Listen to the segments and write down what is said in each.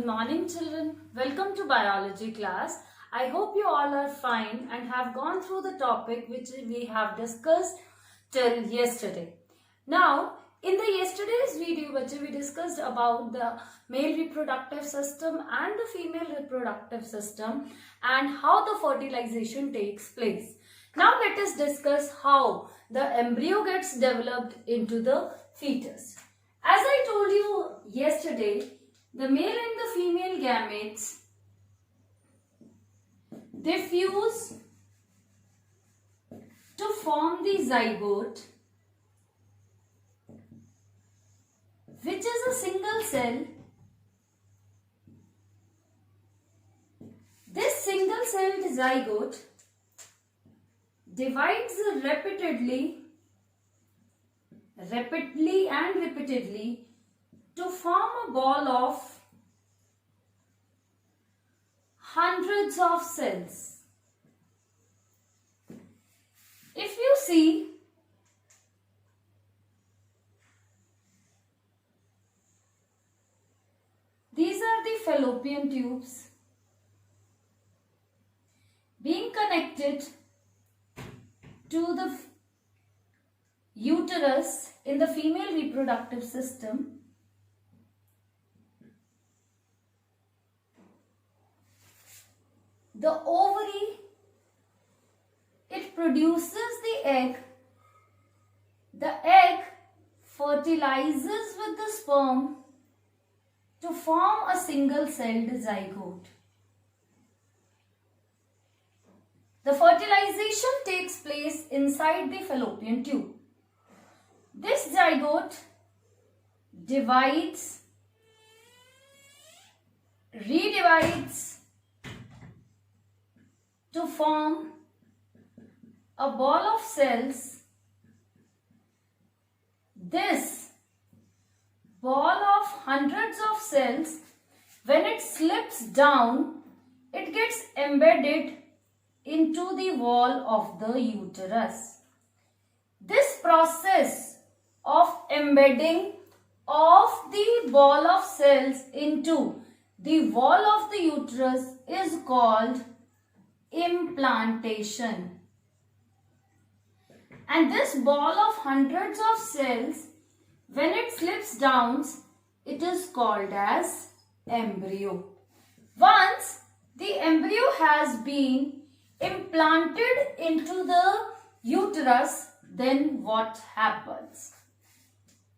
Good morning children. Welcome to biology class. I hope you all are fine and have gone through the topic which we have discussed till yesterday. Now in the yesterday's video we discussed about the male reproductive system and the female reproductive system and how the fertilization takes place. Now let us discuss how the embryo gets developed into the fetus. As I told you yesterday, the male and the female gametes, they fuse to form the zygote, which is a single cell. This single celled zygote divides rapidly and repeatedly to form a ball of hundreds of cells. If you see, these are the fallopian tubes being connected to the uterus in the female reproductive system. The ovary, it produces the egg. The egg fertilizes with the sperm to form a single-celled zygote. The fertilization takes place inside the fallopian tube. This zygote divides, redivides to form a ball of cells. This ball of hundreds of cells, when it slips down, it gets embedded into the wall of the uterus. This process of embedding of the ball of cells into the wall of the uterus is called implantation. And this ball of hundreds of cells, when it slips down, it is called as embryo. Once the embryo has been implanted into the uterus, then what happens?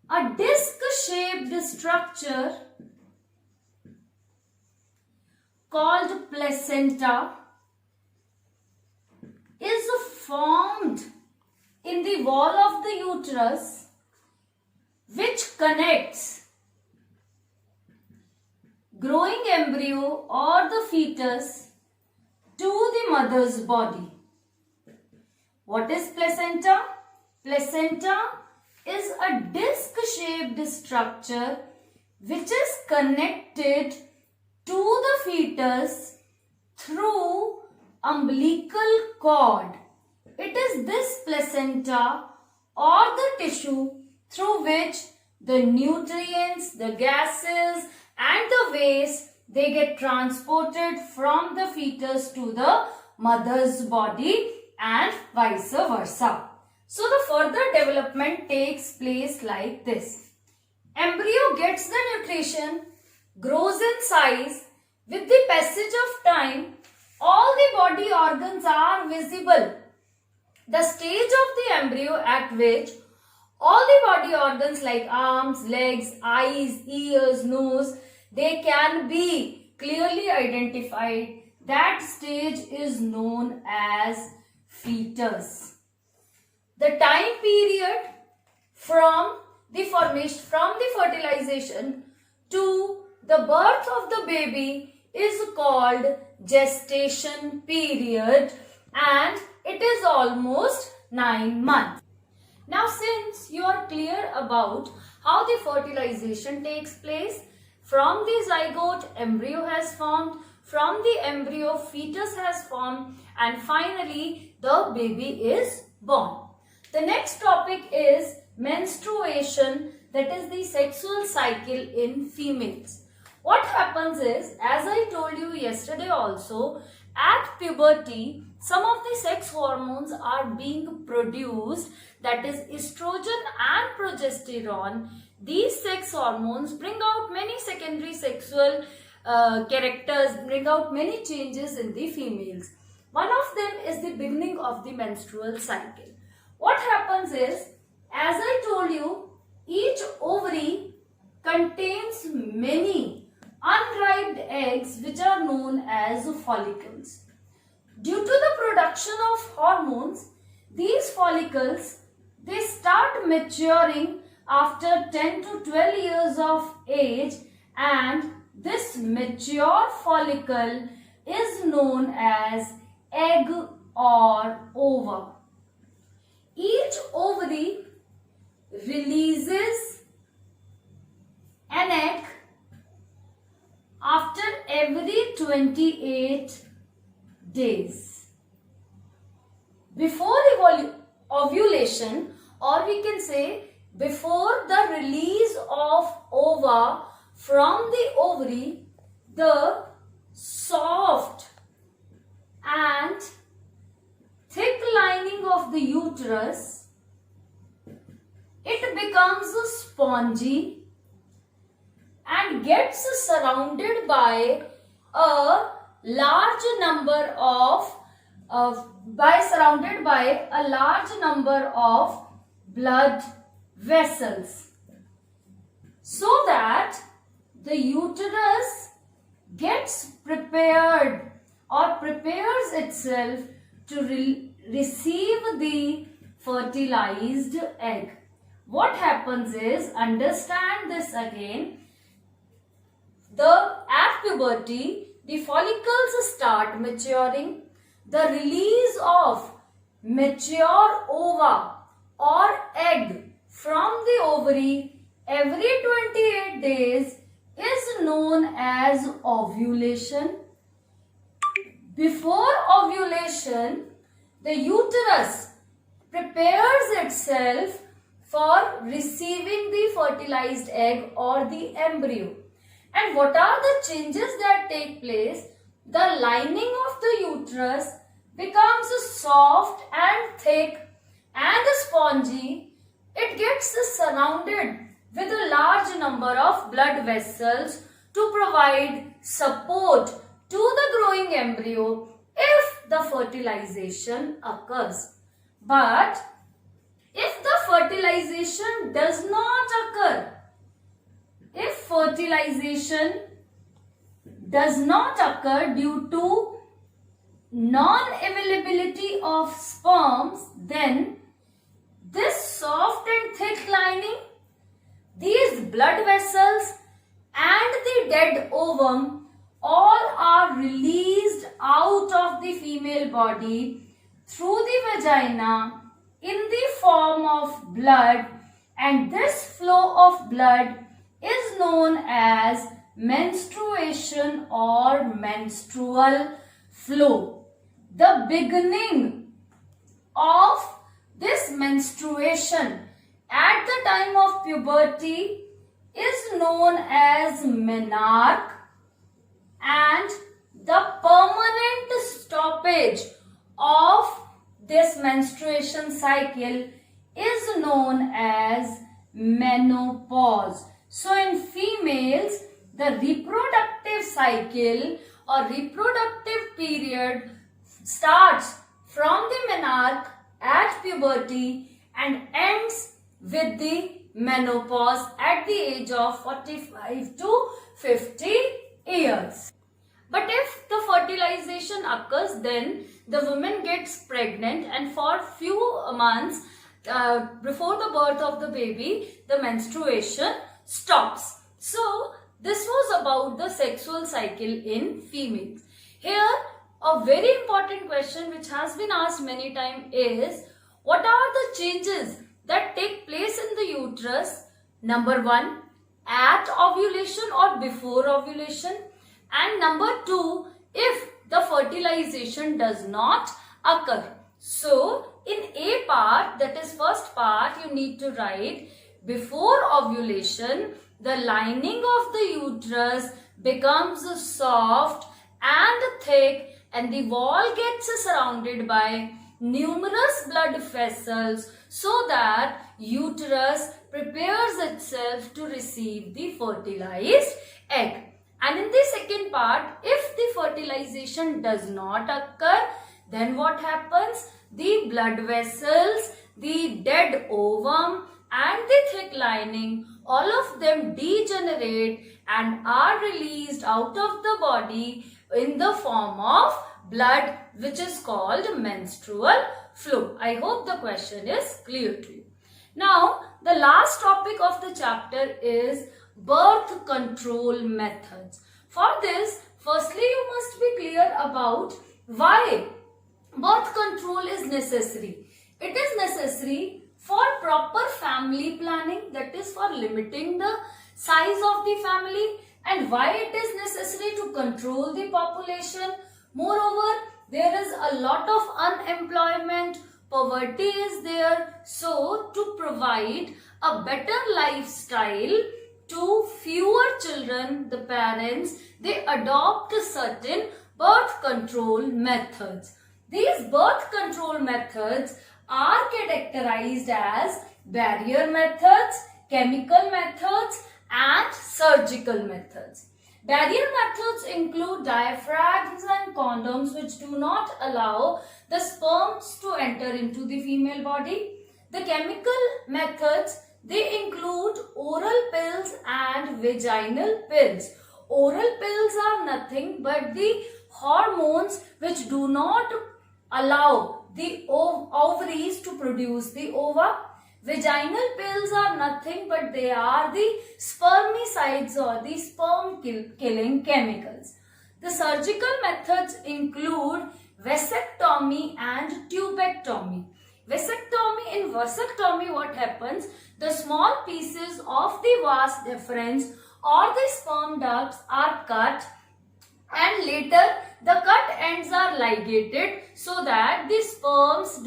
A disc-shaped structure called placenta is formed in the wall of the uterus, which connects growing embryo or the fetus to the mother's body. What is placenta? Placenta is a disc-shaped structure which is connected to the fetus through umbilical cord. It is this placenta or the tissue through which the nutrients, the gases and the waste, they get transported from the fetus to the mother's body and vice versa. So the further development takes place like this. Embryo gets the nutrition, grows in size. With the passage of time, all the body organs are visible. The stage of the embryo at which all the body organs like arms, legs, eyes, ears, nose, they can be clearly identified. That stage is known as fetus. The time period from the formation, from the fertilization to the birth of the baby is called gestation period, and it is almost 9 months. Now since you are clear about how the fertilization takes place, from the zygote embryo has formed, from the embryo fetus has formed, and finally the baby is born. The next topic is menstruation, that is the sexual cycle in females. What happens is, as I told you yesterday also, at puberty, some of the sex hormones are being produced, that is estrogen and progesterone. These sex hormones bring out many secondary sexual characters, bring out many changes in the females. One of them is the beginning of the menstrual cycle. What happens is, as I told you, each ovary contains many unripe eggs which are known as follicles. Due to the production of hormones, these follicles, they start maturing after 10 to 12 years of age, and this mature follicle is known as egg or ova. Each ovary releases an egg after every 28 days. Before ovulation, or we can say before the release of ova from the ovary, the soft and thick lining of the uterus, it becomes spongy and gets surrounded by a large number of blood vessels, so that the uterus gets prepared or prepares itself to receive the fertilized egg. What happens is, understand this again, at puberty, the follicles start maturing. The release of mature ova or egg from the ovary every 28 days is known as ovulation. Before ovulation, the uterus prepares itself for receiving the fertilized egg or the embryo. And what are the changes that take place? The lining of the uterus becomes soft and thick and spongy. It gets surrounded with a large number of blood vessels to provide support to the growing embryo if the fertilization occurs. But if the fertilization does not occur, if fertilization does not occur due to non-availability of sperms, then this soft and thick lining, these blood vessels and the dead ovum all are released out of the female body through the vagina in the form of blood, and this flow of blood is known as menstruation or menstrual flow. The beginning of this menstruation at the time of puberty is known as menarche, and the permanent stoppage of this menstruation cycle is known as menopause. So in females, the reproductive cycle or reproductive period starts from the menarche at puberty and ends with the menopause at the age of 45 to 50 years. But if the fertilization occurs, then the woman gets pregnant, and for few months before the birth of the baby, the menstruation stops. So this was about the sexual cycle in females. Here, a very important question which has been asked many times is, what are the changes that take place in the uterus? Number 1, at ovulation or before ovulation, and number 2, if the fertilization does not occur. So in A part, that is first part, you need to write before ovulation, the lining of the uterus becomes soft and thick, and the wall gets surrounded by numerous blood vessels so that uterus prepares itself to receive the fertilized egg. And in the second part, if the fertilization does not occur, then what happens? The blood vessels, the dead ovum and the thick lining, all of them degenerate and are released out of the body in the form of blood, which is called menstrual flow. I hope the question is clear to you. Now, the last topic of the chapter is birth control methods. For this, firstly, you must be clear about why birth control is necessary. It is necessary for proper family planning, that is for limiting the size of the family, and why it is necessary to control the population. Moreover, there is a lot of unemployment, poverty is there, so to provide a better lifestyle to fewer children, the parents, they adopt certain birth control methods. These birth control methods are characterized as barrier methods, chemical methods and surgical methods. Barrier methods include diaphragms and condoms, which do not allow the sperms to enter into the female body. The chemical methods, they include oral pills and vaginal pills. Oral pills are nothing but the hormones which do not allow the ovaries to produce the ova. Vaginal pills are nothing but they are the spermicides or the sperm killing chemicals. The surgical methods include vasectomy and tubectomy. In vasectomy, what happens? The small pieces of the vas deferens or the sperm ducts are cut, and later the cut ends are ligated so that the sperms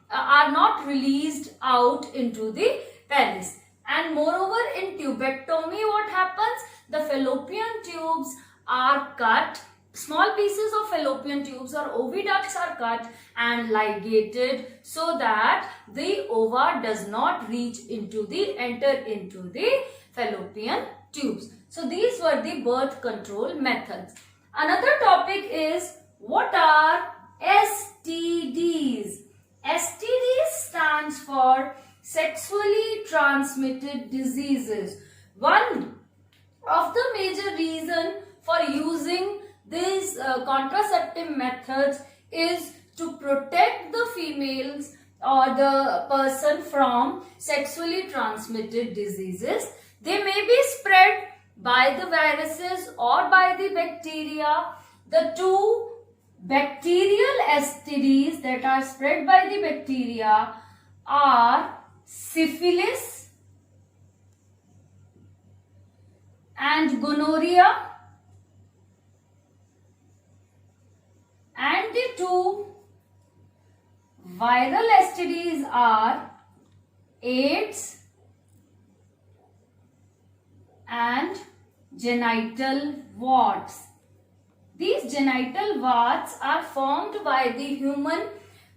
are not released out into the pelvis. And moreover, in tubectomy, what happens? The fallopian tubes are cut. Small pieces of fallopian tubes or oviducts are cut and ligated so that the ova does not enter into the fallopian tubes. So these were the birth control methods. Another topic is, what are STDs? STDs stands for sexually transmitted diseases. One of the major reason for using these contraceptive methods is to protect the females or the person from sexually transmitted diseases. They may be spread by the viruses or by the bacteria. The two bacterial STDs that are spread by the bacteria are syphilis and gonorrhea, and the two viral STDs are AIDS and genital warts. These genital warts are formed by the human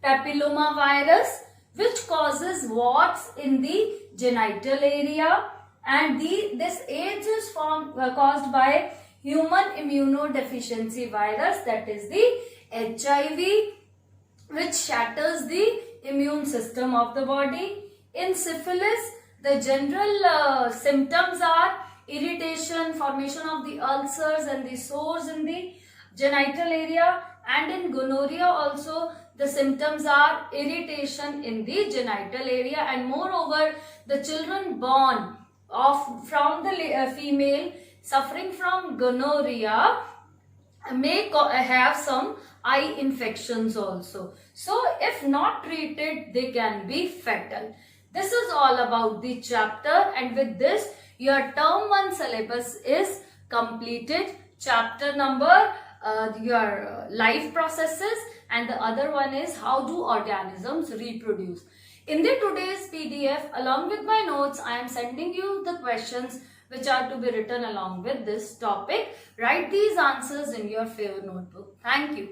papillomavirus, which causes warts in the genital area, and this AIDS is caused by human immunodeficiency virus, that is the HIV, which shatters the immune system of the body. In syphilis, the general symptoms are irritation, formation of the ulcers and the sores in the genital area, and in gonorrhea also the symptoms are irritation in the genital area, and moreover the children born from the female suffering from gonorrhea may have some eye infections also. So if not treated, they can be fatal. This is all about the chapter, and with this your term 1 syllabus is completed. Chapter number your life processes, and the other one is how do organisms reproduce. In the today's PDF along with my notes, I am sending you the questions which are to be written along with this topic. Write these answers in your favorite notebook. Thank you.